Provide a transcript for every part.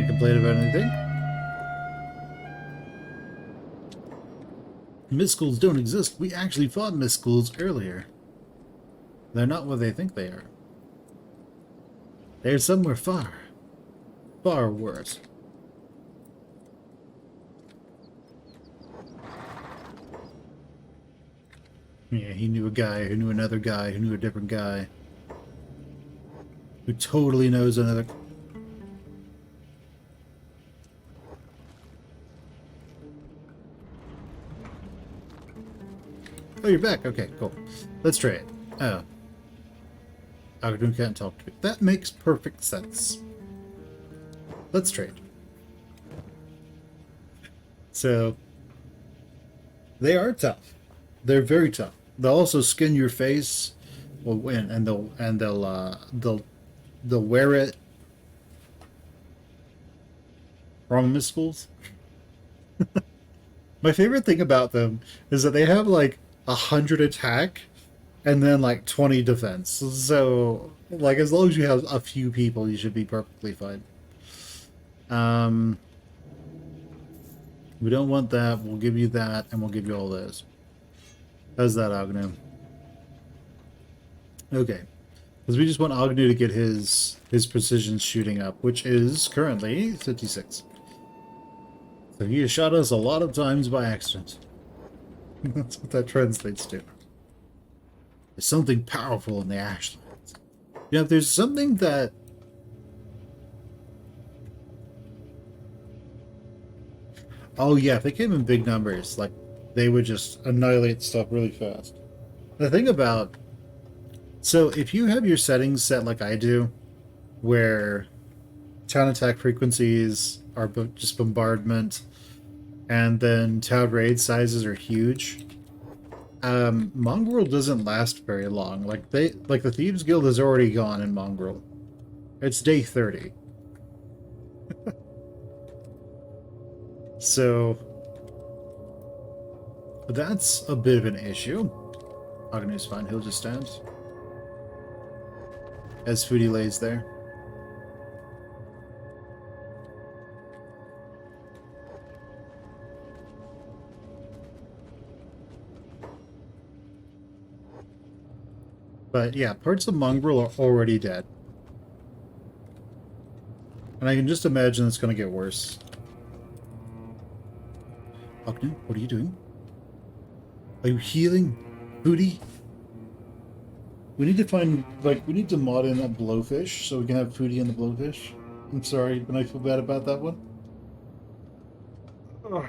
Can't complain about anything. Miscals don't exist. We actually fought Miscals earlier. They're not what they think they are. They're somewhere far. Far worse. Yeah, he knew a guy who knew another guy who knew a different guy. Who totally knows another... Oh, you're back. Okay, cool. Let's trade. Oh. Agnew can't talk to me. That makes perfect sense. Let's trade. So, they are tough. They're very tough. They'll also skin your face, well, win, and they'll wear it from schools. My favorite thing about them is that they have like 100 attack and then like 20 defense. So like as long as you have a few people, you should be perfectly fine. We don't want that. We'll give you that, and we'll give you all those. How's that, Agnew? Okay. Because we just want Agnew to get his precision shooting up, which is currently 56. So he has shot us a lot of times by accident. That's what that translates to. There's something powerful in the Ashlands. Yeah, if there's something that... Oh yeah, if they came in big numbers, like, they would just annihilate stuff really fast. The thing about... So, if you have your settings set like I do, where town attack frequencies are just bombardment, and then town raid sizes are huge, Mongrel doesn't last very long. Like the Thieves Guild is already gone in Mongrel. It's day 30. So that's a bit of an issue. Agnew's fine, he'll just stand. As Foodie lays there. But yeah, parts of Mongrel are already dead. And I can just imagine it's going to get worse. Agnew, what are you doing? Are you healing? Foodie? We need to find, like, we need to mod in a blowfish so we can have Foodie and the blowfish. I'm sorry, but I feel bad about that one. Ugh.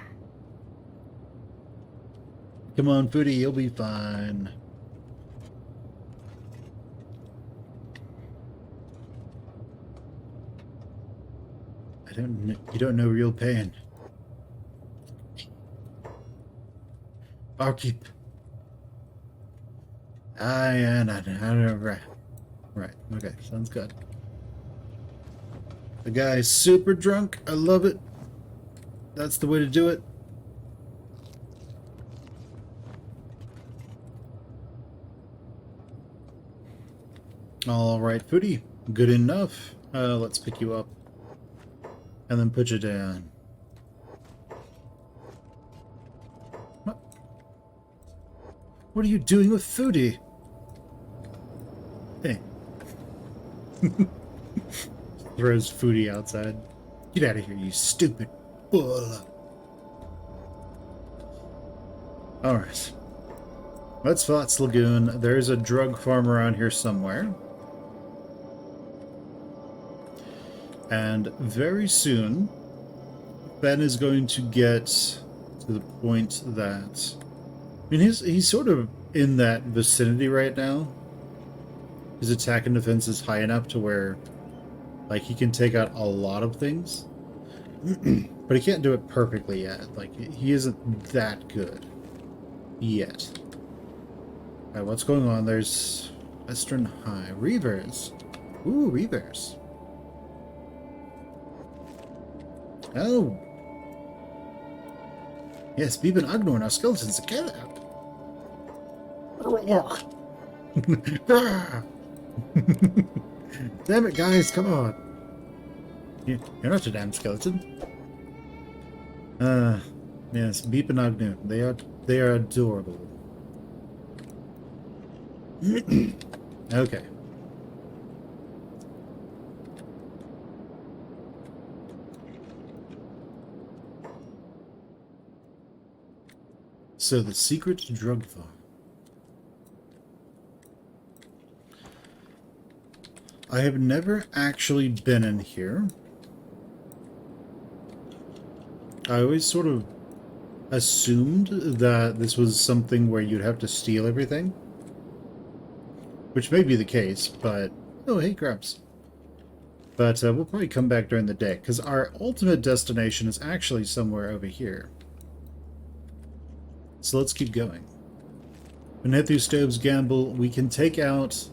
Come on, Foodie, you'll be fine. You don't know real pain. Barkeep. Right, okay, sounds good. The guy's super drunk. I love it. That's the way to do it. Alright, Foodie. Good enough. Let's pick you up. And then put you down. What are you doing with Foodie? Hey. Throws Foodie outside. Get out of here, you stupid bull. Alright. That's Flats Lagoon. There's a drug farm around here somewhere. And very soon, Ben is going to get to the point that... I mean, he's sort of in that vicinity right now. His attack and defense is high enough to where, like, he can take out a lot of things. But he can't do it perfectly yet. Like, he isn't that good. Yet. Alright, what's going on? There's Western High. Reavers. Ooh, Reavers. Oh. Yes, we've been ignoring our skeletons together. Damn it, guys, come on. You're not a damn skeleton. Yes, Beep and Agnew. They are adorable. Okay. So the secret drug farm. I have never actually been in here. I always sort of assumed that this was something where you'd have to steal everything. Which may be the case, but... Oh, hey, Grabs. But we'll probably come back during the day, because our ultimate destination is actually somewhere over here. So let's keep going. Matthew Stove's gamble, we can take out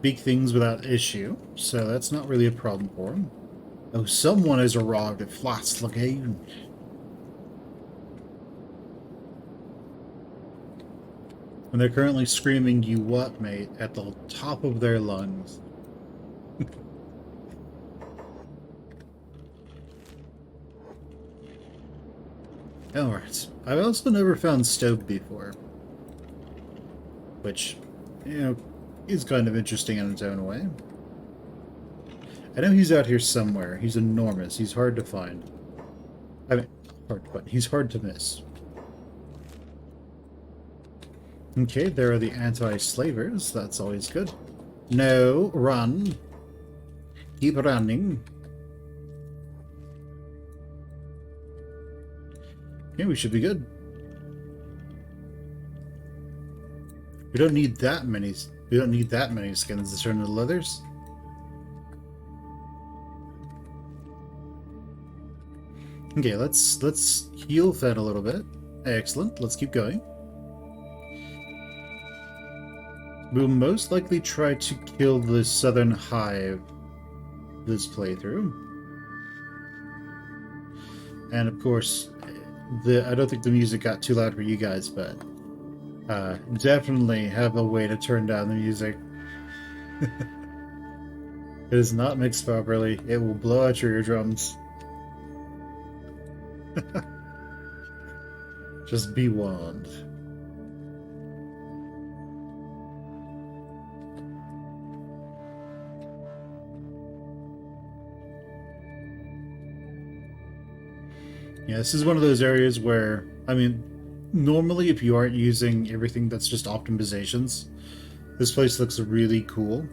big things without issue, so that's not really a problem for him. Oh, someone has arrived at Floss Lagoon. And they're currently screaming, "You what, mate?" at the top of their lungs. Alright. I've also never found Stove before. Which, you know, is kind of interesting in its own way. I know he's out here somewhere. He's enormous. He's hard to find. I mean, hard to find. He's hard to miss. Okay, there are the anti-slavers. That's always good. No, run. Keep running. Okay, we should be good. We don't need that many. We don't need that many skins to turn into leathers. Okay, let's heal Fed a little bit. Excellent. Let's keep going. We'll most likely try to kill the Southern Hive this playthrough. And of course, I don't think the music got too loud for you guys, but definitely have a way to turn down the music. It is not mixed properly. It will blow out your eardrums. Just be warned. Yeah, this is one of those areas where, I mean, normally if you aren't using everything that's just optimizations, this place looks really cool.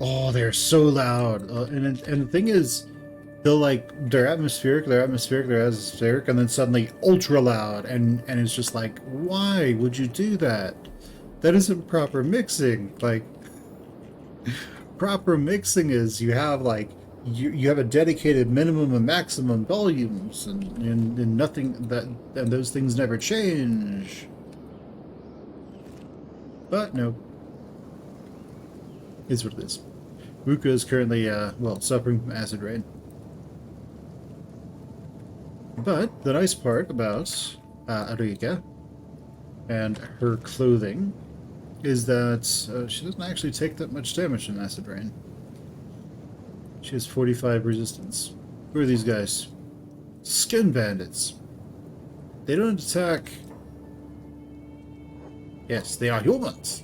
Oh, they're so loud. And the thing is, they're atmospheric, and then suddenly ultra loud, and it's just like, why would you do that? That isn't proper mixing. Like, proper mixing is you have like you have a dedicated minimum and maximum volumes, and nothing and those things never change. But no, is what it is. Ruka is currently well, suffering from acid rain. But the nice part about Arika and her clothing is that she doesn't actually take that much damage from acid rain. She has 45 resistance. Who are these guys? Skin bandits. They don't attack. Yes, they are humans.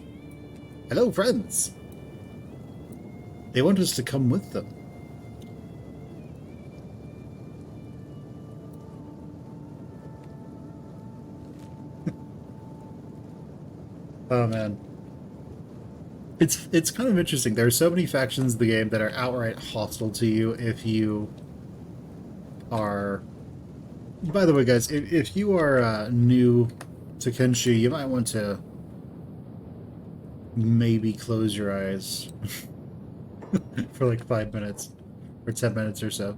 Hello, friends. They want us to come with them. Oh man. It's kind of interesting. There are so many factions in the game that are outright hostile to you if you are... By the way, guys, if you are new to Kenshi, you might want to maybe close your eyes for like 5 minutes or 10 minutes or so.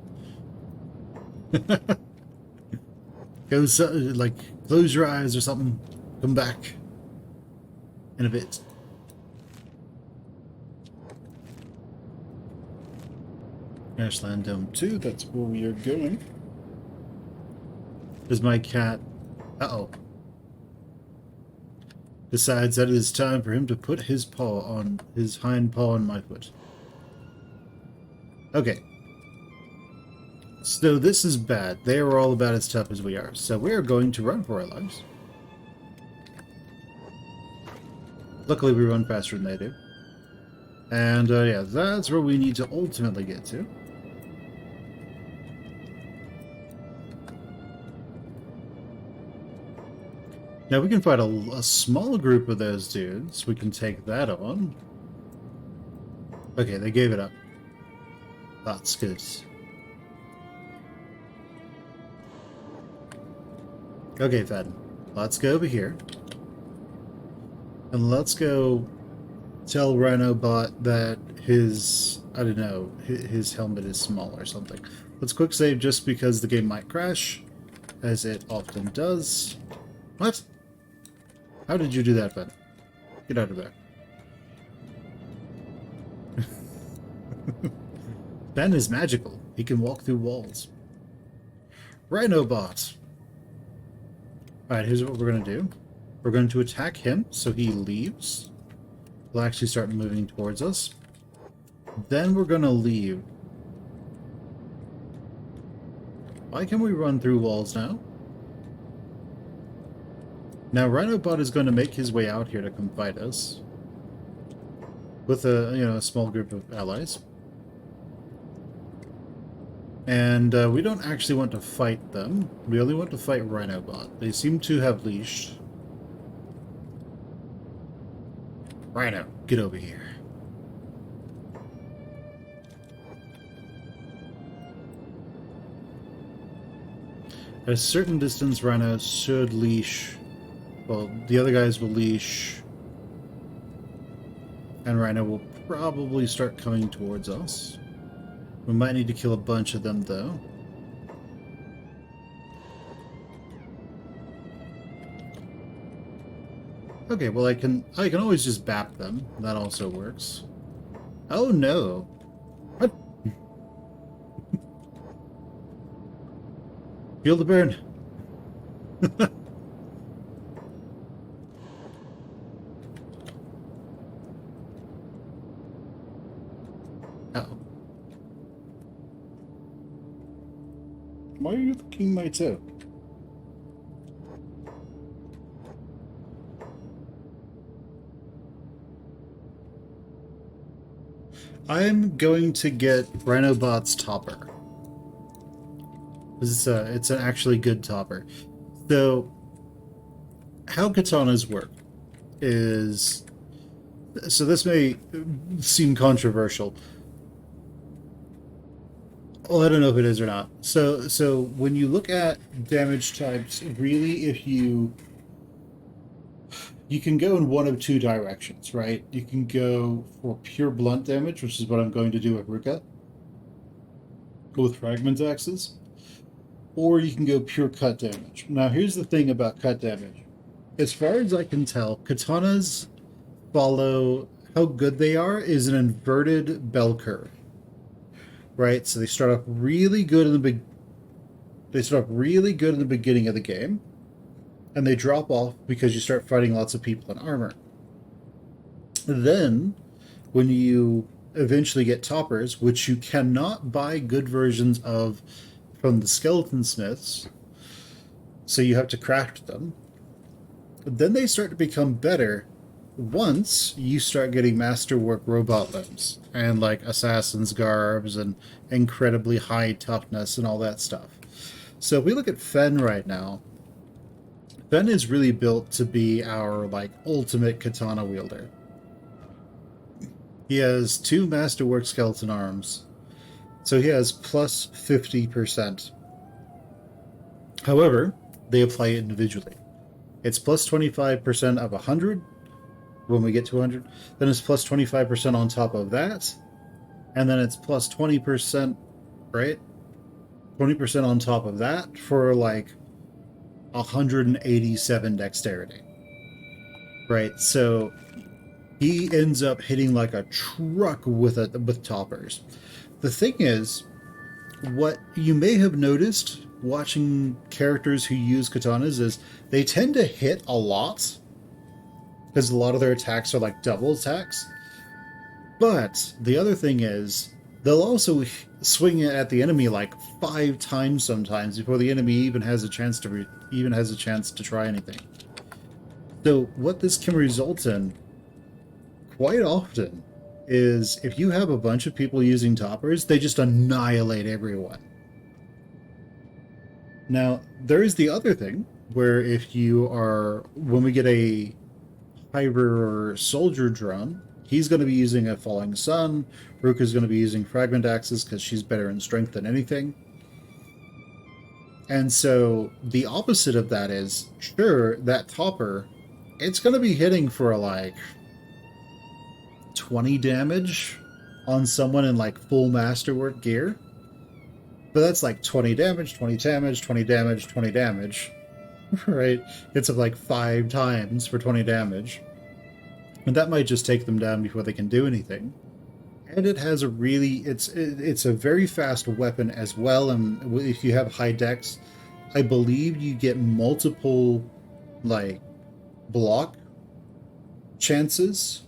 Go, like, close your eyes or something. Come back in a bit. Ashland Dome 2, that's where we are going. Is my cat... Uh-oh. decides that it is time for him to put his paw on his hind paw on my foot. Okay. So this is bad. They are all about as tough as we are. So we are going to run for our lives. Luckily we run faster than they do. And yeah, that's where we need to ultimately get to. Now we can fight a small group of those dudes. We can take that on. Okay, they gave it up. That's good. Okay, Fed. Let's go over here. And let's go tell Rhinobot that his, I don't know, his helmet is small or something. Let's quick save just because the game might crash, as it often does. What? How did you do that, Ben? Get out of there. Ben is magical. He can walk through walls. Rhinobot. Alright, here's what we're going to do. We're going to attack him, so he leaves. He'll actually start moving towards us. Then we're going to leave. Why can we run through walls now? Now, Rhinobot is going to make his way out here to come fight us. With a small group of allies. And we don't actually want to fight them. We only want to fight Rhinobot. They seem to have leashed. Rhino, get over here. At a certain distance, Rhino should leash. Well, the other guys will leash. And Rhino will probably start coming towards us. We might need to kill a bunch of them, though. Okay, well I can always just bap them. That also works. Oh no! What? Feel the burn. Uh-oh. Why are you licking my toe? I'm going to get Rhinobot's topper. It's an actually good topper. So, how katanas work is... So this may seem controversial. Well, I don't know if it is or not. So when you look at damage types, really, if you can go in one of two directions, right? You can go for pure blunt damage, which is what I'm going to do with Ruka, with fragment axes, or you can go pure cut damage. Now, here's the thing about cut damage. As far as I can tell, katanas follow how good they are is an inverted bell curve, right? So they start off really good in the beginning of the game. And they drop off because you start fighting lots of people in armor. Then, when you eventually get toppers, which you cannot buy good versions of from the skeleton smiths, so you have to craft them, then they start to become better once you start getting masterwork robot limbs and like assassin's garbs and incredibly high toughness and all that stuff. So if we look at Fen right now, Fen is really built to be our, like, ultimate katana wielder. He has 2 masterwork skeleton arms, so he has plus 50%. However, they apply it individually. It's plus 25% of 100 when we get to 100, then it's plus 25% on top of that, and then it's plus 20%, right? 20% on top of that for, like, 187 dexterity. Right, so he ends up hitting like a truck with toppers. The thing is, what you may have noticed watching characters who use katanas is they tend to hit a lot, because a lot of their attacks are like double attacks. But the other thing is, they'll also swing it at the enemy like 5 times sometimes before the enemy even has a chance to try anything. So what this can result in quite often is if you have a bunch of people using toppers, they just annihilate everyone. Now, there is the other thing where when we get a Hyper Soldier drone, he's going to be using a Falling Sun. Ruka's going to be using Fragment Axes because she's better in strength than anything. And so the opposite of that is, sure, that topper, it's going to be hitting for like 20 damage on someone in like full Masterwork gear. But that's like 20 damage, 20 damage, 20 damage, 20 damage. Right? It's like 5 times for 20 damage. And that might just take them down before they can do anything. And it has a really... It's a very fast weapon as well, and if you have high dex, I believe you get multiple, like, block chances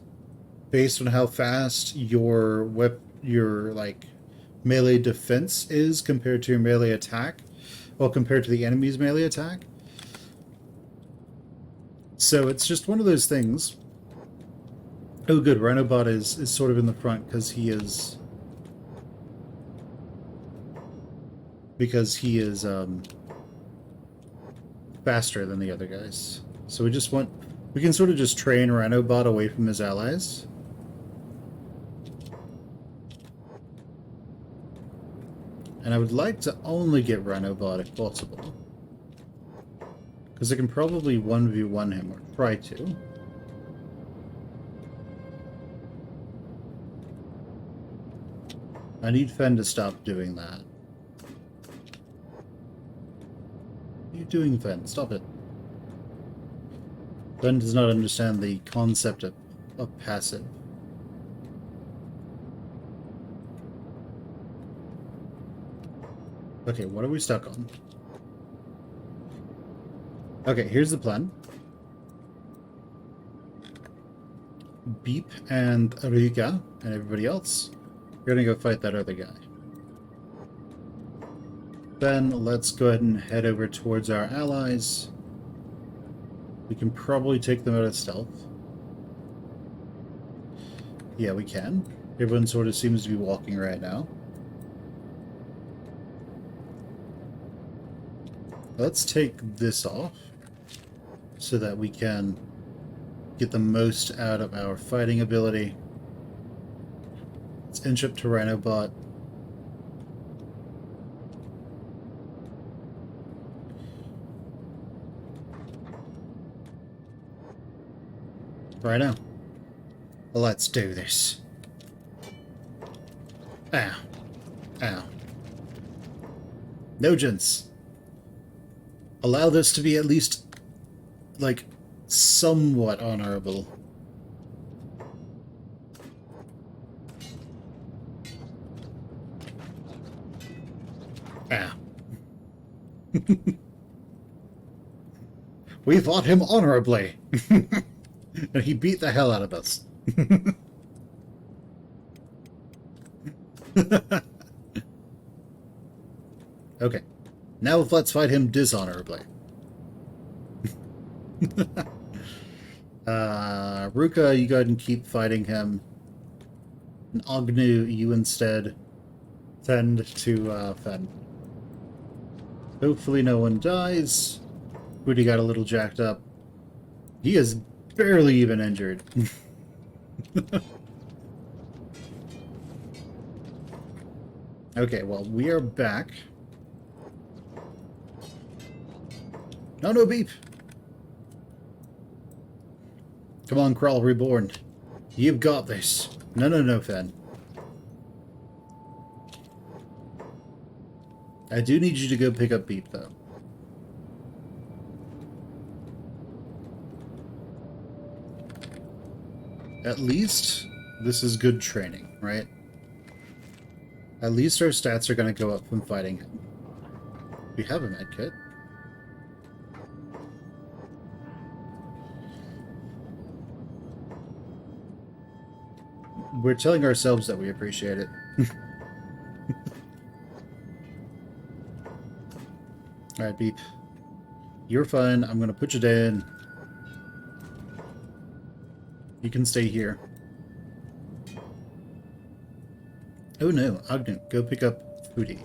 based on how fast your like, melee defense is compared to your melee attack. Well, compared to the enemy's melee attack. So it's just one of those things. Oh, good. Rhinobot is sort of in the front because he is faster than the other guys. So we can sort of just train Rhinobot away from his allies. And I would like to only get Rhinobot if possible, because I can probably 1v1 him, or try to. I need Fen to stop doing that. What are you doing, Fen? Stop it. Fen does not understand the concept of passive. Okay, what are we stuck on? Okay, here's the plan. Beep and Rika and everybody else, we're gonna go fight that other guy. Then let's go ahead and head over towards our allies. We can probably take them out of stealth. Yeah, we can. Everyone sort of seems to be walking right now. Let's take this off so that we can get the most out of our fighting ability. Let's inch up to Rhinobot. Right now. Let's do this. Ow. Ow. No, gents. Allow this to be at least, like, somewhat honorable. Ah. We fought him honorably. And he beat the hell out of us. Okay. Now let's fight him dishonorably. Ruka, you go ahead and keep fighting him. And Agnu, you instead tend to Fen. Hopefully no one dies. Booty got a little jacked up. He is barely even injured. Okay, well, we are back. No, Beep! Come on, Crawl Reborn. You've got this. No, Fen. I do need you to go pick up Beep, though. At least this is good training, right? At least our stats are going to go up from fighting him. We have a medkit. we're telling ourselves that we appreciate it. Alright, Beep. You're fine. I'm gonna put you down. You can stay here. Oh no, Agnew, go pick up Foodie.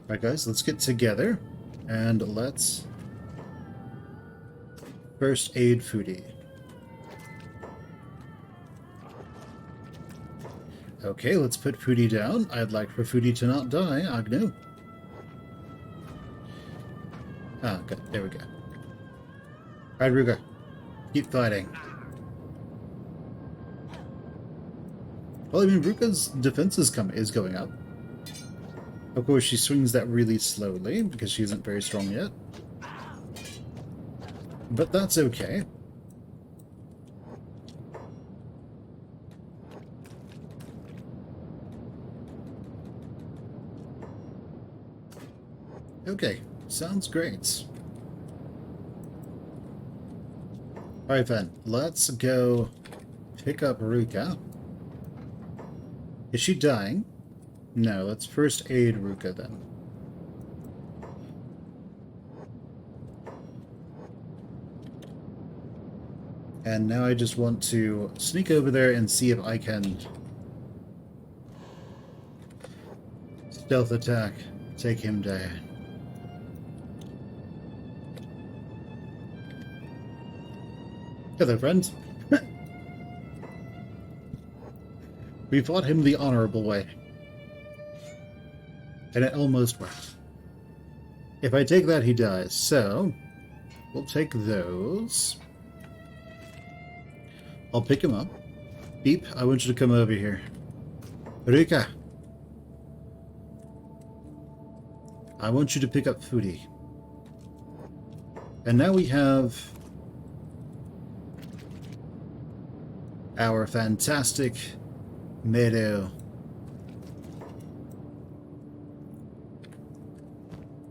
Alright guys, let's get together and let's first aid Foodie. Okay, let's put Foodie down. I'd like for Foodie to not die, Agnew. Ah, good. There we go. Alright, Ruga. Keep fighting. Well, I mean, Ruga's defense is going up. Of course, she swings that really slowly, because she isn't very strong yet. But that's okay. Okay, sounds great. Alright then, let's go pick up Ruka. Is she dying? No, let's first aid Ruka then. And now I just want to sneak over there and see if I can stealth attack, take him down. Hello, friends. We fought him the honorable way. And it almost worked. If I take that, he dies. So, we'll take those. I'll pick him up. Beep, I want you to come over here. Rika! I want you to pick up Foodie. And now we have our fantastic meadow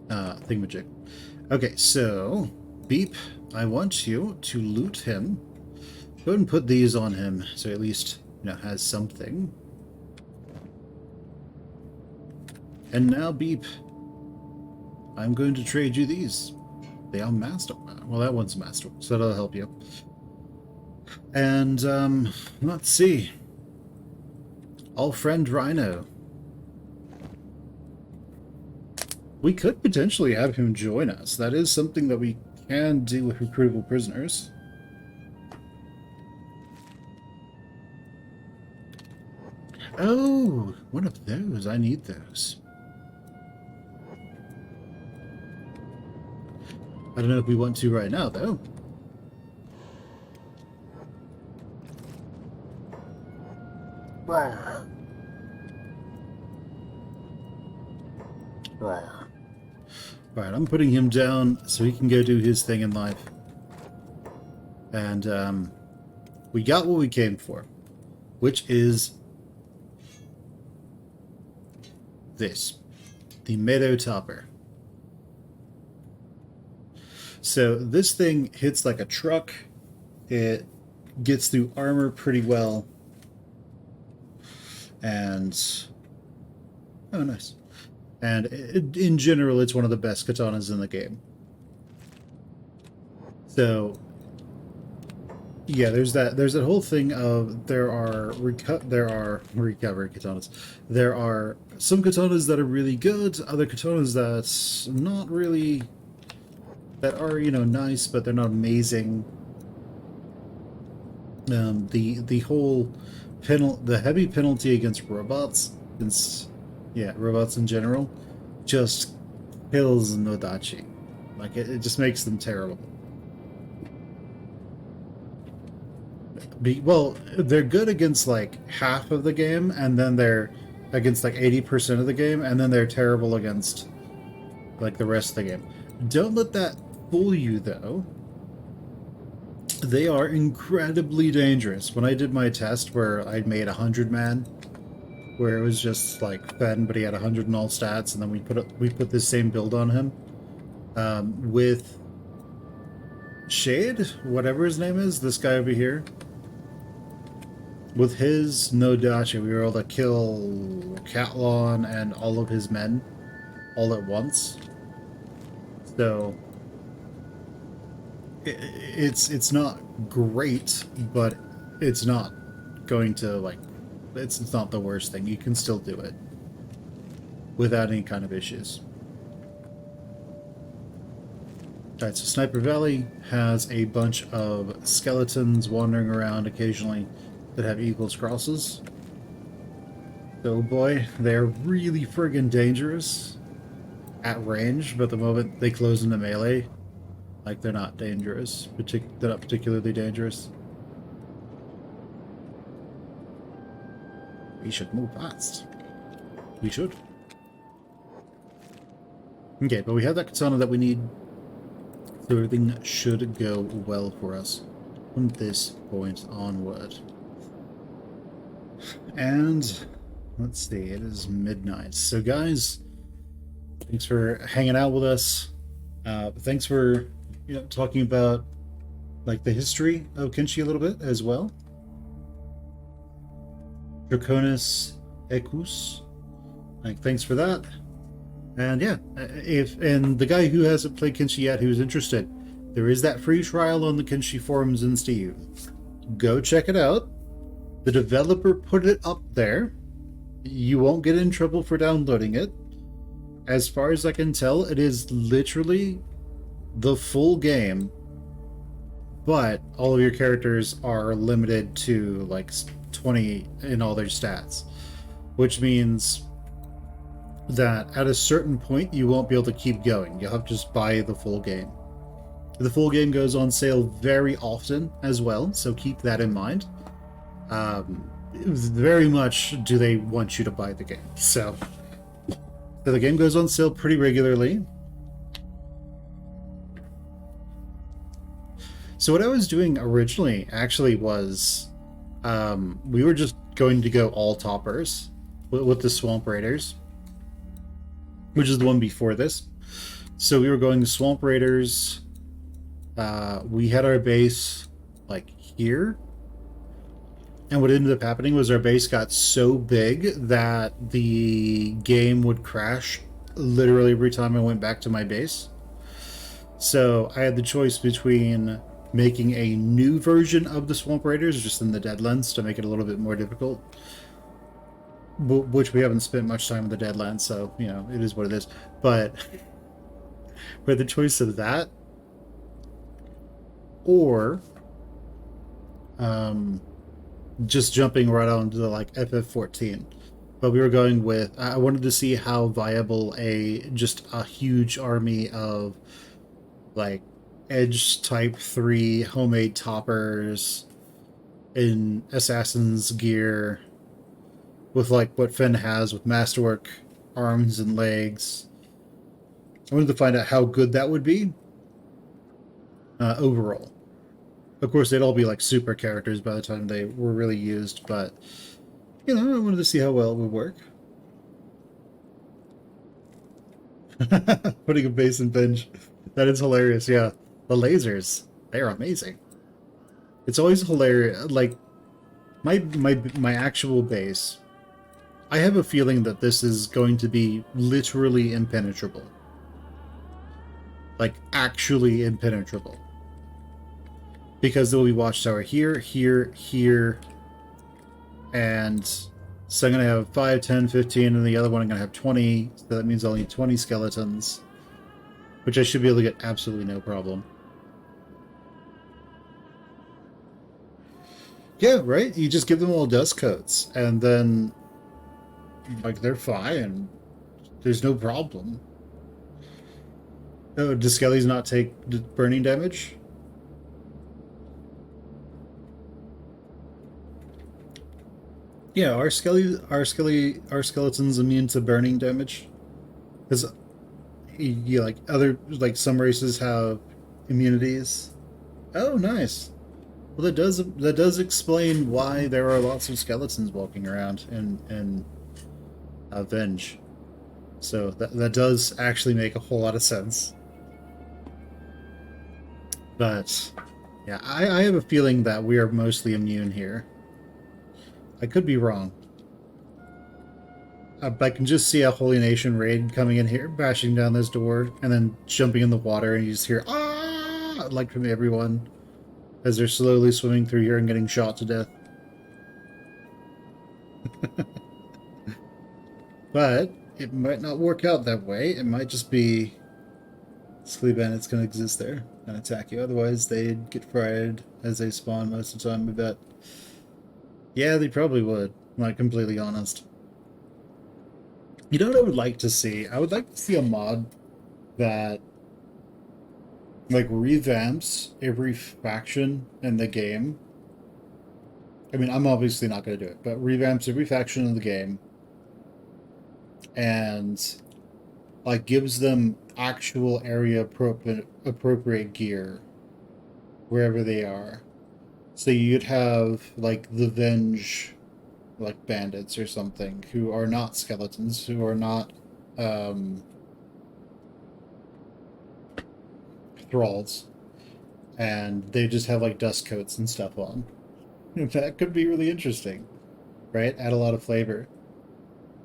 thingamajig. Okay, so Beep, I want you to loot him. Go ahead and put these on him, so at least, you know, has something. And now, Beep, I'm going to trade you these. They are master. Well, that one's master, so that'll help you. And, let's see. All friend Rhino. We could potentially have him join us. That is something that we can do with recruitable prisoners. Oh, one of those. I need those. I don't know if we want to right now, though. Alright, I'm putting him down so he can go do his thing in life. And, we got what we came for, which is this. The Meadow Topper. So this thing hits like a truck. It gets through armor pretty well. And oh, nice. And in general, it's one of the best katanas in the game. So yeah, there's that whole thing of there are recovery katanas. There are some katanas that are really good, other katanas that's not really, that are, you know, nice, but they're not amazing. The whole the heavy penalty against robots, robots in general, just kills Nodachi. Like it just makes them terrible. Well, they're good against like half of the game, and then they're against like 80% of the game, and then they're terrible against like the rest of the game. Don't let that fool you, though. They are incredibly dangerous. When I did my test where I made 100 man, where it was just like Fen, but he had 100 in all stats, and then we put this same build on him with Shade, whatever his name is, this guy over here, with his no dachi, we were able to kill Catlon and all of his men all at once. So it's not great, but it's not going to like it's not the worst thing. You can still do it without any kind of issues. Alright, so Sniper Valley has a bunch of skeletons wandering around occasionally that have eagles crosses. So boy, they're really friggin' dangerous at range, but the moment they close into melee, like, they're not dangerous. They're not particularly dangerous. We should move fast. We should. Okay, but we have that katana that we need, so everything should go well for us from this point onward. And let's see, it is midnight. So guys, thanks for hanging out with us. Thanks for talking about like the history of Kenshi a little bit as well. Draconis Ecus. Like, thanks for that. And yeah, and the guy who hasn't played Kenshi yet who's interested, there is that free trial on the Kenshi forums in Steam. Go check it out. The developer put it up there. You won't get in trouble for downloading it. As far as I can tell, it is literally the full game, but all of your characters are limited to like 20 in all their stats, which means that at a certain point you won't be able to keep going. You'll have to just buy the full game. The full game goes on sale very often as well, so keep that in mind. Very much do they want you to buy the game. So the game goes on sale pretty regularly. So what I was doing originally actually was we were just going to go all toppers with the Swamp Raiders, which is the one before this. So we were going Swamp Raiders. We had our base like here. And what ended up happening was our base got so big that the game would crash literally every time I went back to my base. So I had the choice between making a new version of the Swamp Raiders just in the Deadlands to make it a little bit more difficult, which we haven't spent much time in the Deadlands, so it is what it is. But we had the choice of that or just jumping right onto the like FF14. But we were going with, I wanted to see how viable just a huge army of like Edge Type 3 homemade toppers in Assassin's gear with like what Finn has with Masterwork arms and legs. I wanted to find out how good that would be overall. Of course, they'd all be like super characters by the time they were really used, but I wanted to see how well it would work. Putting a base in bench. That is hilarious, yeah. The lasers, they're amazing. It's always hilarious. Like, my actual base, I have a feeling that this is going to be literally impenetrable. Like, actually impenetrable. Because there will be watchtower here, here, here, and so I'm going to have 5, 10, 15, and the other one I'm going to have 20, so that means I'll need 20 skeletons, which I should be able to get absolutely no problem. Yeah, right? You just give them all dust coats, and then, like, they're fine. There's no problem. Oh, do skellies not take burning damage? Yeah, are skeletons immune to burning damage? Because like some races have immunities. Oh, nice. Well, that does explain why there are lots of skeletons walking around in Venge. So that does actually make a whole lot of sense. But yeah, I have a feeling that we are mostly immune here. I could be wrong. I can just see a Holy Nation raid coming in here, bashing down this door, and then jumping in the water, and you just hear "ah!" like from everyone as they're slowly swimming through here and getting shot to death. But it might not work out that way. It might just be Slee Bandits going to exist there and attack you. Otherwise, they'd get fried as they spawn most of the time, I bet. Yeah, they probably would, I'm not completely honest. You know what I would like to see? I would like to see a mod that like revamps every faction in the game. I mean, I'm obviously not going to do it, but revamps every faction in the game and like gives them actual area appropriate gear wherever they are. So you'd have like the Venge like bandits or something who are not skeletons, who are not thralls, and they just have like dust coats and stuff on. That could be really interesting, right? Add a lot of flavor.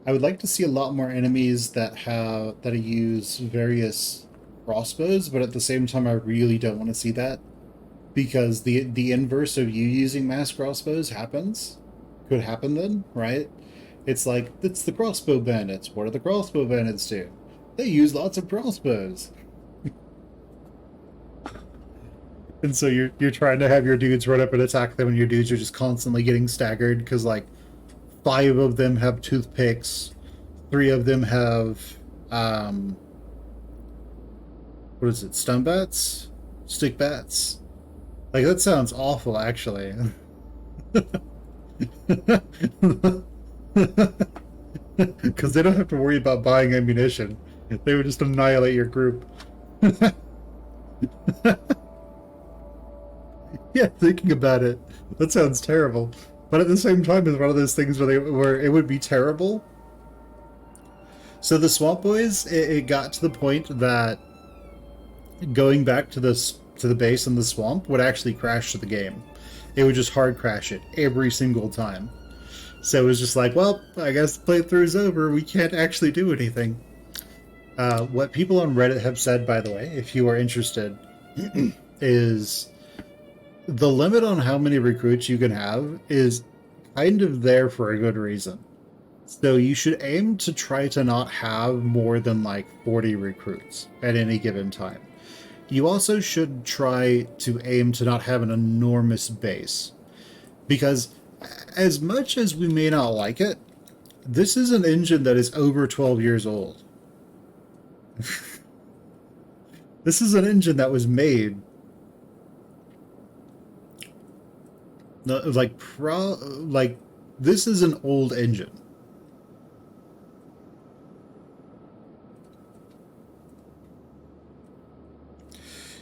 I would like to see a lot more enemies that use various crossbows, but at the same time, I really don't want to see that because the inverse of you using mass crossbows could happen then, right? It's like it's the crossbow bandits. What do the crossbow bandits do? They use lots of crossbows. And so you're trying to have your dudes run up and attack them, and your dudes are just constantly getting staggered because like 5 of them have toothpicks, 3 of them have what is it, stun bats, stick bats. Like that sounds awful, actually. Because they don't have to worry about buying ammunition. They would just annihilate your group. Yeah, thinking about it, that sounds terrible. But at the same time, it's one of those things where it would be terrible. So the Swamp Boys, it got to the point that going back to the base in the swamp would actually crash the game. It would just hard crash it every single time. So it was just like, well, I guess the playthrough's over. We can't actually do anything. What people on Reddit have said, by the way, if you are interested, is the limit on how many recruits you can have is kind of there for a good reason. So you should aim to try to not have more than like 40 recruits at any given time. You also should try to aim to not have an enormous base. Because as much as we may not like it, this is an engine that is over 12 years old. This is an engine that was made like this is an old engine.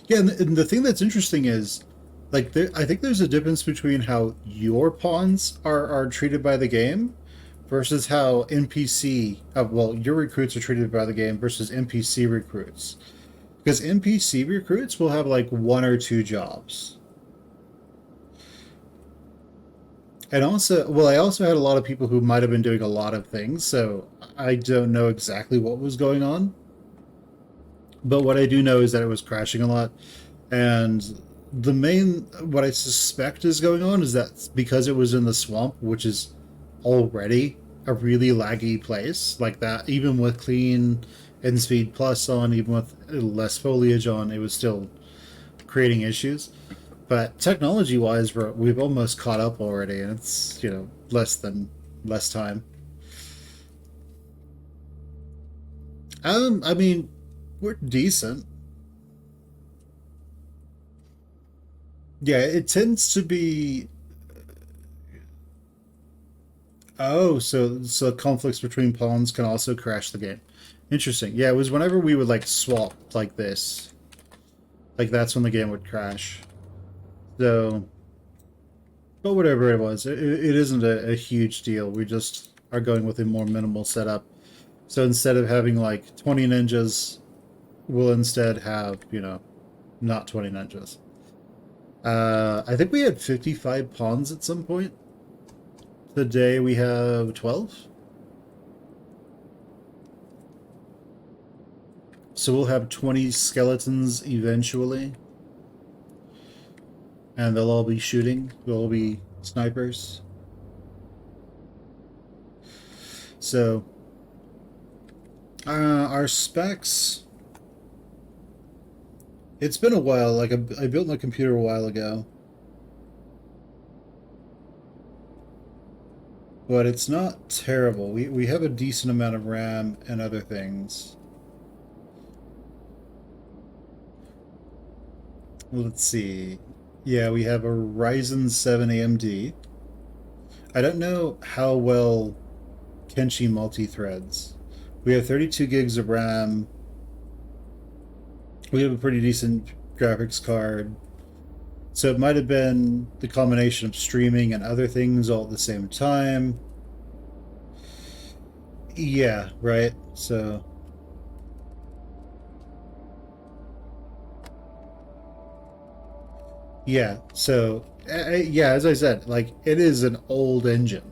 Yeah, and the thing that's interesting is, like, I think there's a difference between how your pawns are treated by the game versus how NPC, well, your recruits are treated by the game versus NPC recruits. Because NPC recruits will have like 1 or 2 jobs. And also, well, I also had a lot of people who might have been doing a lot of things, so I don't know exactly what was going on. But what I do know is that it was crashing a lot. And what I suspect is going on is that because it was in the swamp, which is already a really laggy place, like that, even with clean and speed plus on, even with less foliage on, it was still creating issues. But technology wise, we've almost caught up already, and it's, less time. I mean, we're decent. Yeah, it tends to be. Oh, so conflicts between pawns can also crash the game. Interesting. Yeah, it was whenever we would like swap like this, like that's when the game would crash. So, but whatever it was, it isn't a huge deal. We just are going with a more minimal setup. So instead of having like 20 ninjas, we'll instead have, not 20 ninjas. I think we had 55 pawns at some point. Today we have 12. So we'll have 20 skeletons eventually. And they'll all be shooting. They'll all be snipers. So, our specs... It's been a while. Like, I built my computer a while ago. But it's not terrible. We have a decent amount of RAM and other things. Let's see. Yeah, we have a Ryzen 7 AMD. I don't know how well Kenshi multi-threads. We have 32 gigs of RAM. We have a pretty decent graphics card. So it might have been the combination of streaming and other things all at the same time. Yeah, right. So yeah, so yeah, as I said, like it is an old engine.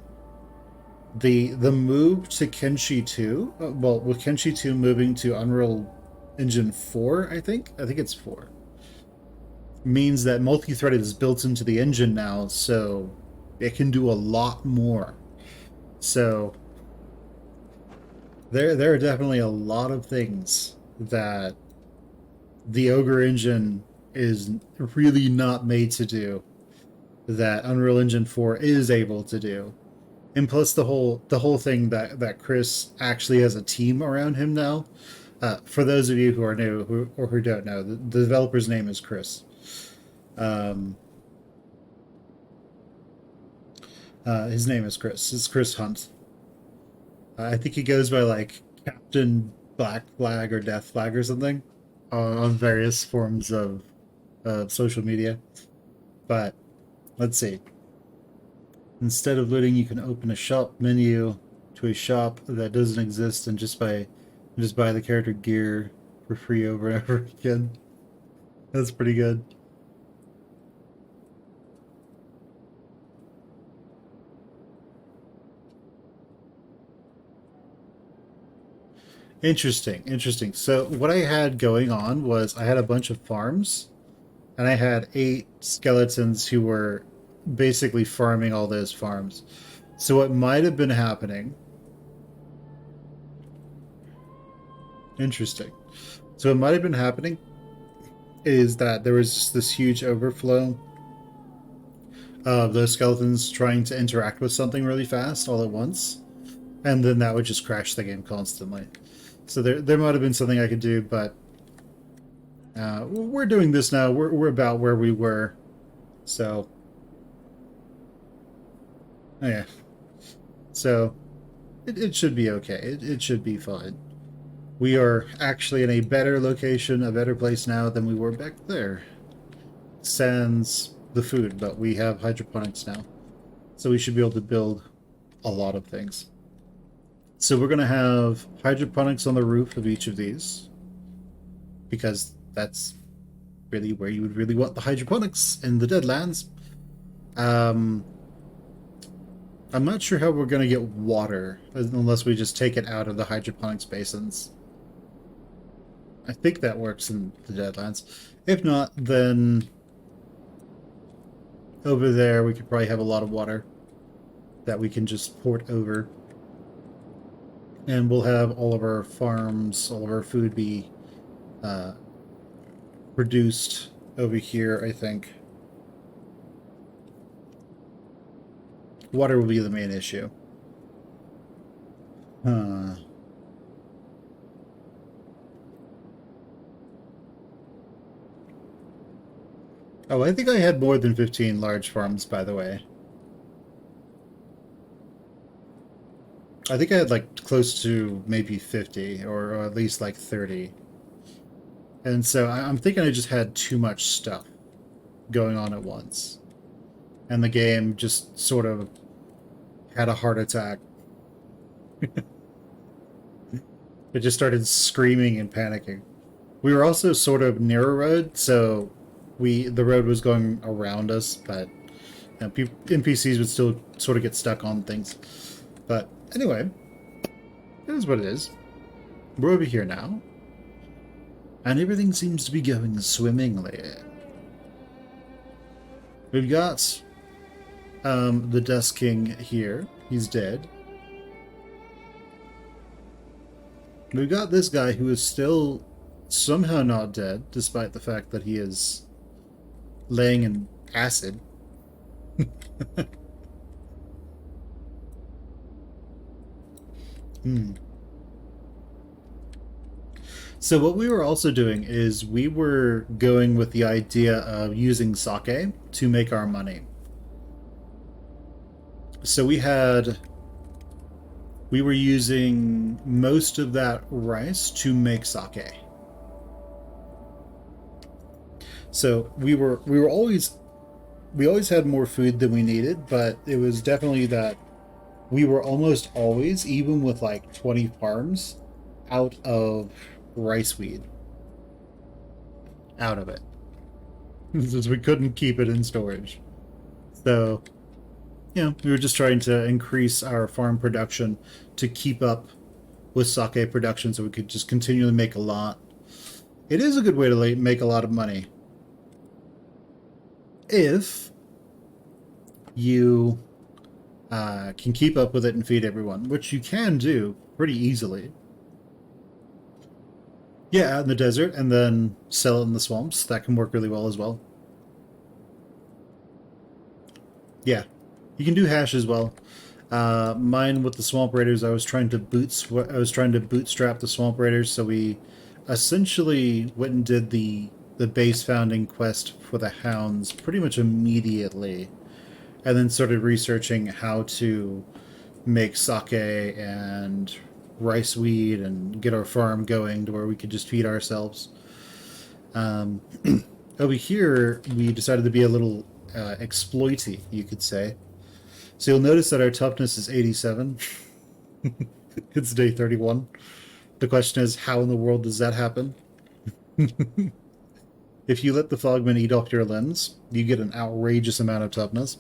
The move to Kenshi 2, well, with Kenshi 2 moving to Unreal Engine 4, I think it's 4, means that multi-threaded is built into the engine now, so it can do a lot more. So there are definitely a lot of things that the Ogre engine is really not made to do that Unreal Engine 4 is able to do. And plus the whole thing that Chris actually has a team around him now. For those of you who are new or who don't know, the developer's name is Chris. Um, his name is Chris. It's Chris Hunt. I think he goes by like Captain Black Flag or Death Flag or something on various forms of social media. But let's see. Instead of looting, you can open a shop menu to a shop that doesn't exist and just buy the character gear for free over and over again. That's pretty good. Interesting, interesting. So what I had going on was I had a bunch of farms, and I had 8 skeletons who were basically farming all those farms. So what might have been happening? Interesting. So what might have been happening is that there was just this huge overflow of those skeletons trying to interact with something really fast all at once, and then that would just crash the game constantly. So there might have been something I could do, but we're doing this now. We're about where we were, so yeah. So it should be okay. It should be fine. We are actually in a better location, a better place now than we were back there. Sans the food, but we have hydroponics now. So we should be able to build a lot of things. So we're going to have hydroponics on the roof of each of these, because that's really where you would really want the hydroponics in the Deadlands. I'm not sure how we're going to get water unless we just take it out of the hydroponics basins. I think that works in the Deadlands. If not, then over there we could probably have a lot of water that we can just port over. And we'll have all of our farms, all of our food be produced over here, I think. Water will be the main issue. Huh. Oh, I think I had more than 15 large farms, by the way. I think I had like close to maybe 50, or at least like 30. And so I'm thinking I just had too much stuff going on at once. And the game just sort of had a heart attack. It just started screaming and panicking. We were also sort of near a road, so the road was going around us, but NPCs would still sort of get stuck on things. But anyway, it is what it is. We're over here now, and everything seems to be going swimmingly. We've got the Dust King here. He's dead. We've got this guy who is still somehow not dead, despite the fact that he is laying in acid. So what we were also doing is we were going with the idea of using sake to make our money. So we were using most of that rice to make sake. So we always had more food than we needed, but it was definitely that we were almost always, even with like 20 farms, out of rice weed. Out of it. Since we couldn't keep it in storage. So, we were just trying to increase our farm production to keep up with sake production so we could just continually make a lot. It is a good way to make a lot of money. If you can keep up with it and feed everyone, which you can do pretty easily. Yeah, out in the desert and then sell it in the swamps. That can work really well as well. Yeah, you can do hash as well. Mine with the swamp raiders, I was trying to bootstrap the swamp raiders, so we essentially went and did the base founding quest for the hounds pretty much immediately, and then started researching how to make sake and rice weed and get our farm going to where we could just feed ourselves. Over here, we decided to be a little exploity, you could say. So you'll notice that our toughness is 87. It's day 31. The question is, how in the world does that happen? If you let the Fogman eat off your lens, you get an outrageous amount of toughness.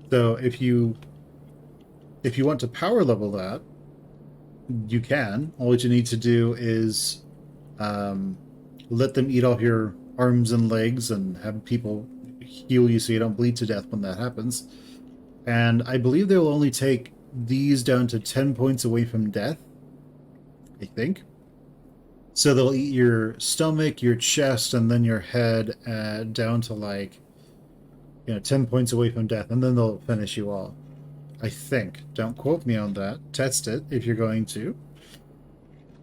So if you want to power level that, you can. All you need to do is let them eat off your arms and legs and have people heal you so you don't bleed to death when that happens. And I believe they will only take these down to 10 points away from death, I think. So they'll eat your stomach, your chest, and then your head down to like 10 points away from death, and then they'll finish you off. I think. Don't quote me on that. Test it if you're going to.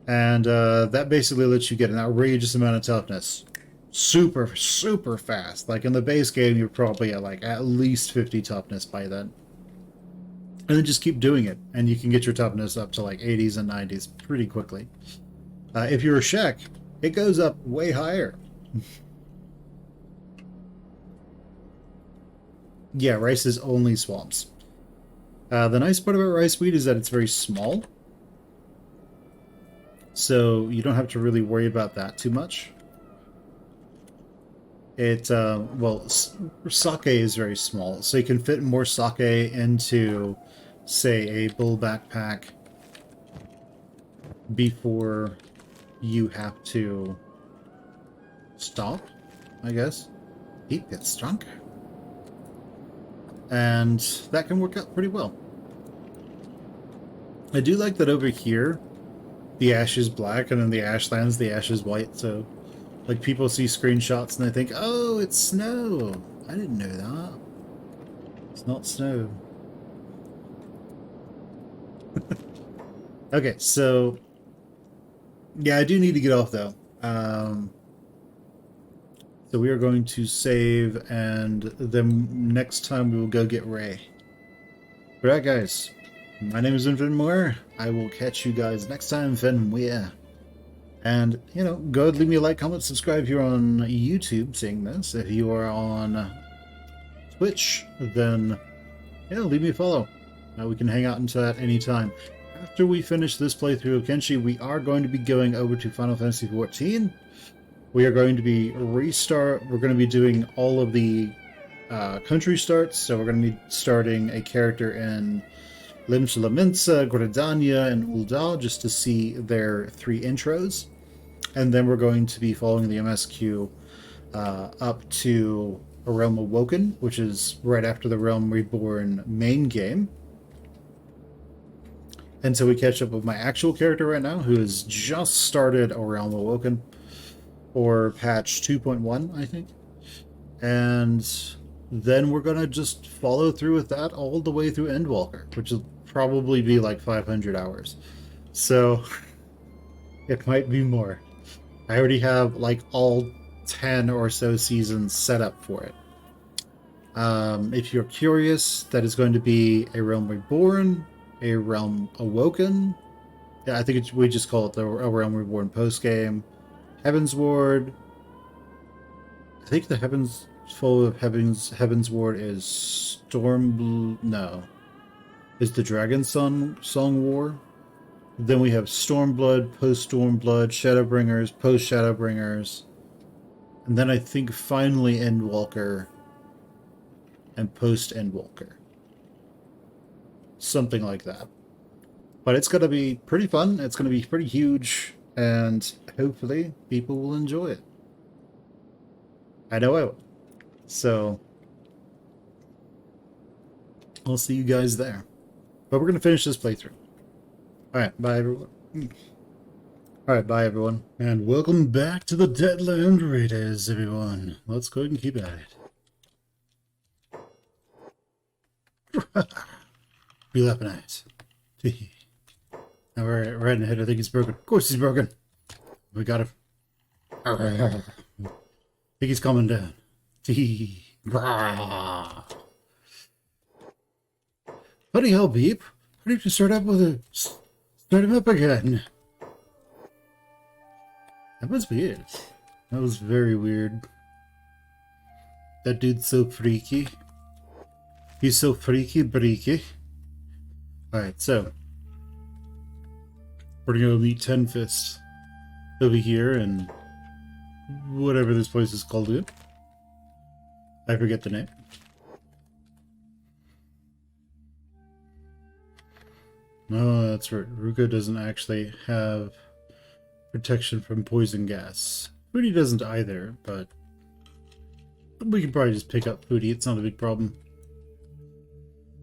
And that basically lets you get an outrageous amount of toughness. Super, super fast. Like in the base game, you're probably at like at least 50 toughness by then. And then just keep doing it, and you can get your toughness up to like 80s and 90s pretty quickly. If you're a Shek, it goes up way higher. Yeah, rice is only swamps. The nice part about rice weed is that it's very small. So you don't have to really worry about that too much. Well, sake is very small, so you can fit more sake into, say, a bull backpack before you have to stop, I guess. Heat gets stronger. And that can work out pretty well. I do like that over here, the ash is black, and then the ashlands, the ash is white, so like people see screenshots and they think, oh, it's snow. I didn't know that. It's not snow. Okay, so yeah, I do need to get off though. So we are going to save, and then next time we will go get Ray. Alright guys, my name is Muir. I will catch you guys next time, Muir. And, go ahead, leave me a like, comment, subscribe if you're on YouTube seeing this. If you are on Twitch, then, leave me a follow. We can hang out into that anytime. After we finish this playthrough of Kenshi, we are going to be going over to Final Fantasy XIV, we are going to be we're going to be doing all of the country starts, so we're going to be starting a character in Limsa, Gradania, and Uldal just to see their 3 intros. And then we're going to be following the MSQ up to A Realm Awoken, which is right after the Realm Reborn main game. And so we catch up with my actual character right now, who has just started A Realm Awoken, or patch 2.1, I think. And then we're going to just follow through with that all the way through Endwalker, which will probably be like 500 hours. So it might be more. I already have like all 10 or so seasons set up for it. If you're curious, that is going to be A Realm Reborn, A Realm Awoken. Yeah, I think we just call it the A Realm Reborn postgame. Heaven's Ward. I think the Heaven's Ward is is the Dragon Song War. Then we have Stormblood, post Stormblood, Shadowbringers, post Shadowbringers, and then I think finally Endwalker and post Endwalker. Something like that. But it's going to be pretty fun, it's going to be pretty huge, and hopefully people will enjoy it. I know I will. So, I'll see you guys there. But we're going to finish this playthrough. Alright, bye everyone. Alright, bye everyone. And welcome back to the Deadlands Raiders, everyone. Let's go ahead and keep at it. Be laughing at it. Now we're right in the head. I think he's broken. Of course he's broken. We got him. I think he's coming down. Buddy, hell, Beep. How did you start him up again? That must be it. That was very weird. That dude's so freaky. He's so freaky breaky. Alright, so we're gonna meet Ten Fist over here and whatever this place is called again. I forget the name. Oh, that's right. Ruka doesn't actually have protection from poison gas. Foodie doesn't either, but we can probably just pick up Foodie. It's not a big problem.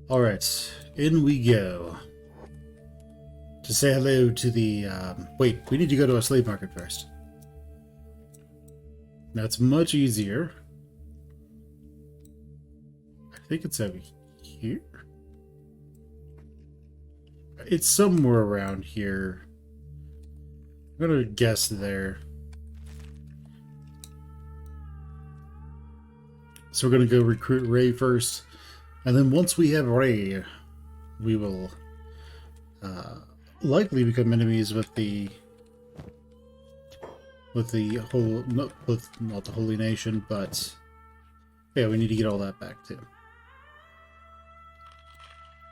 Alright, in we go. To say hello to the... wait, we need to go to a slave market first. That's much easier. I think it's over here. It's somewhere around here. I'm gonna guess there. So we're gonna go recruit Ray first. And then once we have Ray, we will likely become enemies with the whole not the Holy Nation, but yeah, we need to get all that back too.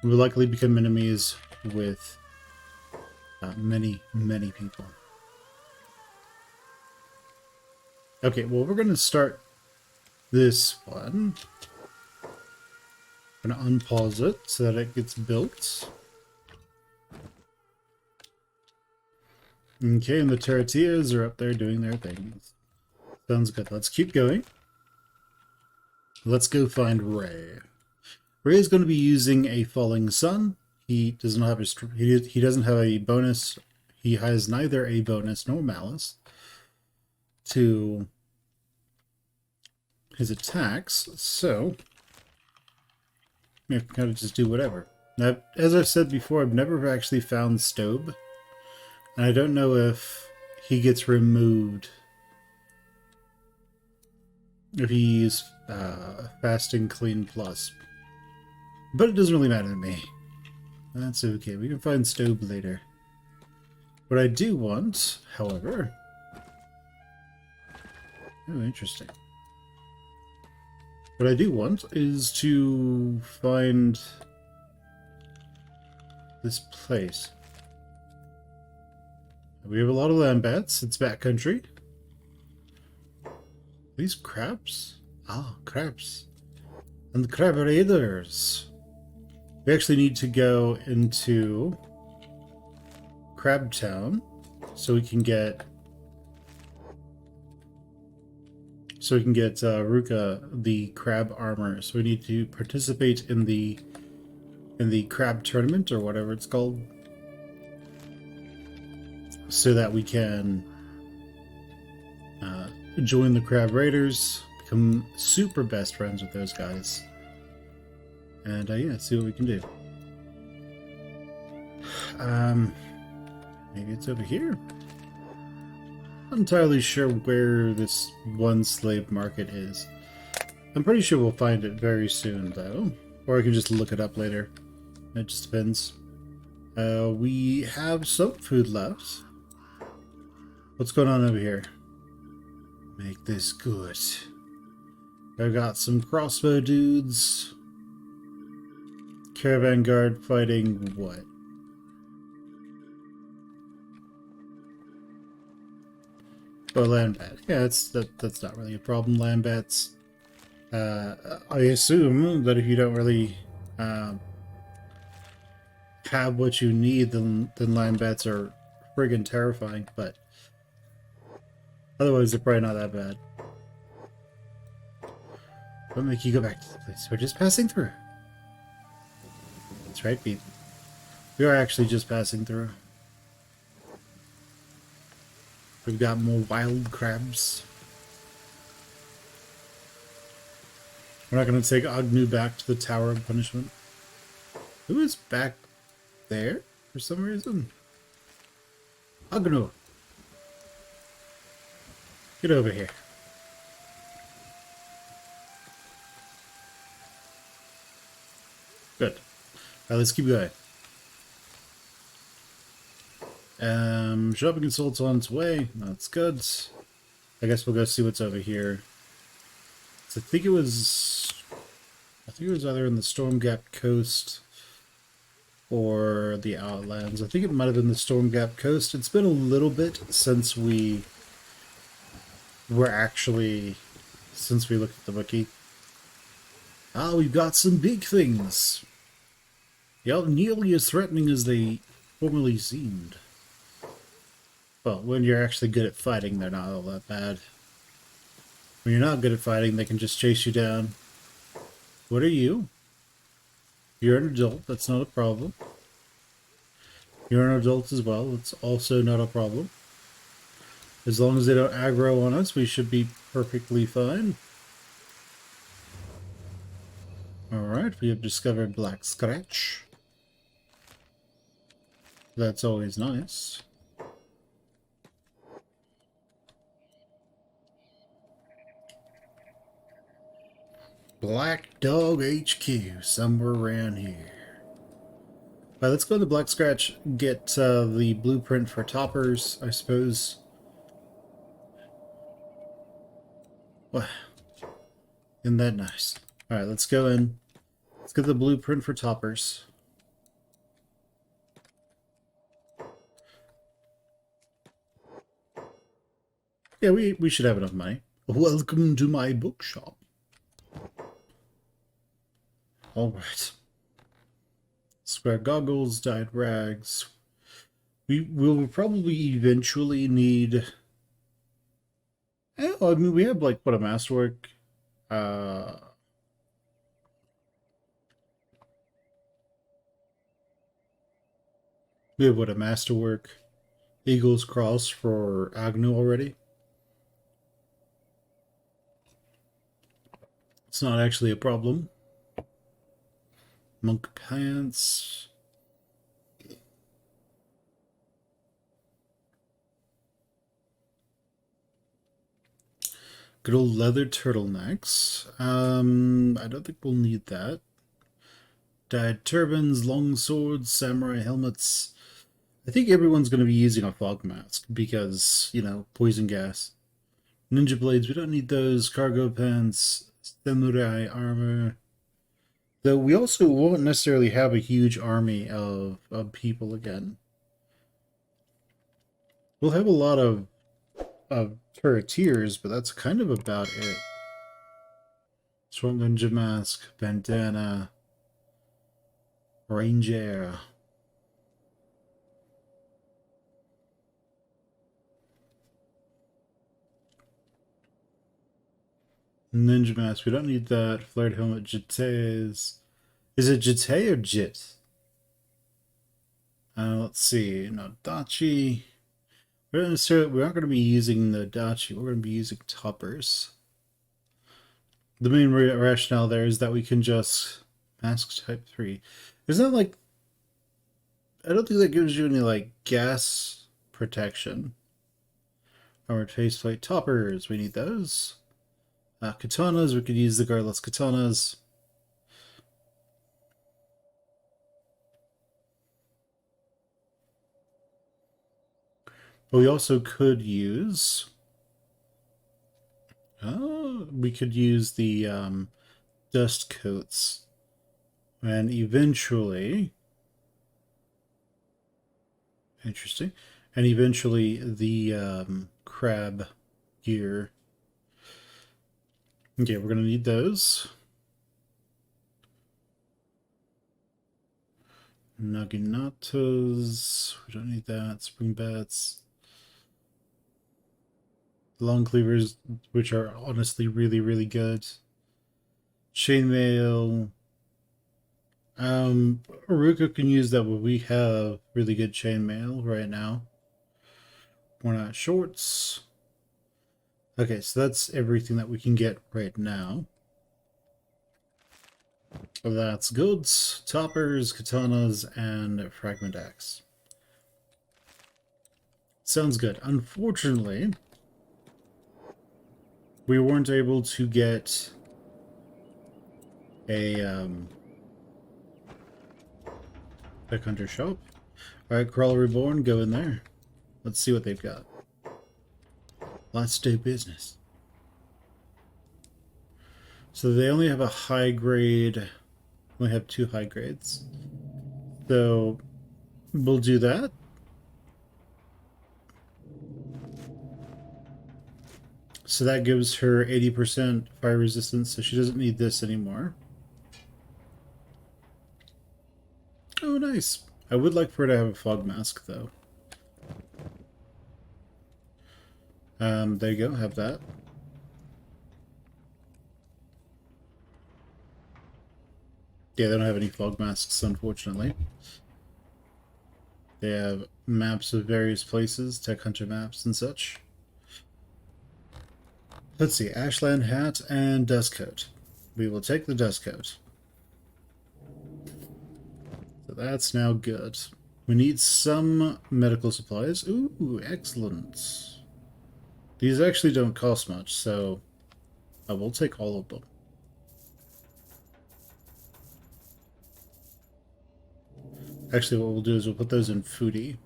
We will likely become enemies with many people. Okay, well, we're gonna start this one. I'm gonna unpause it so that it gets built. Okay, and the Terratillas are up there doing their things. Sounds good. Let's keep going. Let's go find Ray. Ray is going to be using a Falling Sun. He doesn't have he doesn't have a bonus. He has neither a bonus nor malice to his attacks, so you can kind of just do whatever. Now, as I've said before, I've never actually found Stobe, and I don't know if he gets removed if he's Fasting Clean Plus. But it doesn't really matter to me. That's okay. We can find Stobe later. What I do want, however... Oh, interesting. What I do want is to find this place. We have a lot of land bats. It's backcountry. These crabs? Ah, crabs. And the crab raiders. We actually need to go into Crab Town so we can get Ruka the crab armor. So we need to participate in the crab tournament or whatever it's called, so that we can join the crab raiders, become super best friends with those guys, and yeah, see what we can do. Maybe it's over here. Not entirely sure where this one slave market is. I'm pretty sure we'll find it very soon, though. Or I can just look it up later. It just depends. We have some food left. What's going on over here? Make this good. I've got some crossbow dudes. Caravan guard fighting what? Oh, land bat. Yeah, that's not really a problem. Land bats. I assume that if you don't really have what you need, then land bats are friggin' terrifying. But otherwise, they're probably not that bad. What make you go back to the place? We're just passing through. That's right, Pete. We are actually just passing through. We've got more wild crabs. We're not going to take Agnew back to the Tower of Punishment. Who is back there for some reason? Agnew. Get over here. Good. Alright, let's keep going. Shopping consult's on its way. That's good. I guess we'll go see what's over here. So I think it was either in the Stormgap Coast or the Outlands. I think it might have been the Stormgap Coast. It's been a little bit since we looked at the wiki. Ah, we've got some big things. Yeah, nearly as threatening as they formerly seemed. Well, when you're actually good at fighting, they're not all that bad. When you're not good at fighting, they can just chase you down. What are you? You're an adult, that's not a problem. You're an adult as well, it's also not a problem. As long as they don't aggro on us, we should be perfectly fine. Alright, we have discovered Black Scratch. That's always nice. Black Dog HQ, somewhere around here. Alright, let's go to the Black Scratch, get the blueprint for toppers, I suppose. Wow. Isn't that nice? Alright, let's go in. Let's get the blueprint for toppers. Yeah, we should have enough money. Welcome to my bookshop. Alright. Square goggles, dyed rags. We will probably eventually need... I mean, we have, like, what, a masterwork? We have, what, a masterwork Eagle's Cross for Agnew already? It's not actually a problem. Monk pants. Good old leather turtlenecks. I don't think we'll need that. Dyed turbans, long swords, samurai helmets. I think everyone's going to be using a fog mask because, you know, poison gas. Ninja blades, we don't need those. Cargo pants, samurai armor. Though we also won't necessarily have a huge army of people again. We'll have a lot of of turreteers, but that's kind of about it. Swamp Ninja Mask, Bandana, Ranger. Ninja Mask, we don't need that. Flared Helmet, Jitays. Is it Jitay or Jit? Let's see. No, Dachi. We aren't going to be using the Dachi. We're going to be using Toppers. The main rationale there is that we can just mask type 3. Isn't that like... I don't think that gives you any, like, gas protection. Armored faceplate Toppers. We need those. Katanas. We could use the guardless katanas. But we also could use... we could use the dust coats. And eventually... Interesting. And eventually the crab gear. Okay, we're going to need those. Naginatos. We don't need that. Spring bats. Long cleavers, which are honestly really, really good. Chainmail. Aruka can use that, but we have really good chainmail right now. We're not shorts. Okay, so that's everything that we can get right now. That's goods, toppers, katanas, and fragment axe. Sounds good. Unfortunately, we weren't able to get a Tech Hunter shop. Alright, Crawler Reborn, go in there. Let's see what they've got. Let's do business. So they only have a high grade, only have 2 high grades. So we'll do that. So that gives her 80% fire resistance, so she doesn't need this anymore. Oh, nice. I would like for her to have a fog mask, though. There you go, have that. Yeah, they don't have any fog masks, unfortunately. They have maps of various places, Tech Hunter maps and such. Let's see, Ashland hat and dust coat. We will take the dust coat. So that's now good. We need some medical supplies. Ooh, excellent. These actually don't cost much, so I will take all of them. Actually, what we'll do is we'll put those in foodie.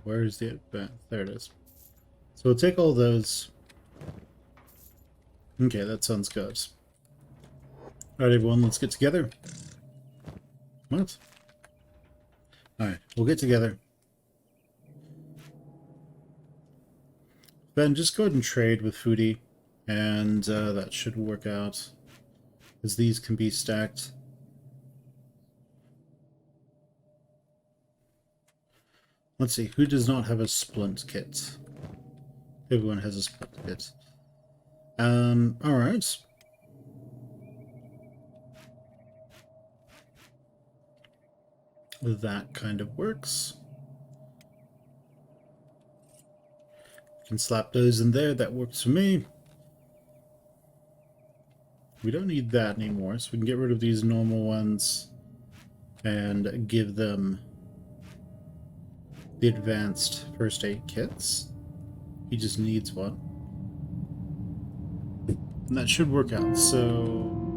Where is the... there it is. So we'll take all those. Okay, that sounds good. Alright, everyone, let's get together. What? Alright, we'll get together. Ben, just go ahead and trade with Foodie, and that should work out, because these can be stacked. Let's see, who does not have a splint kit? Everyone has a splint kit. Alright. That kind of works. Can slap those in there, that works for me. We don't need that anymore, so we can get rid of these normal ones and give them the advanced first aid kits. He just needs one. And that should work out, so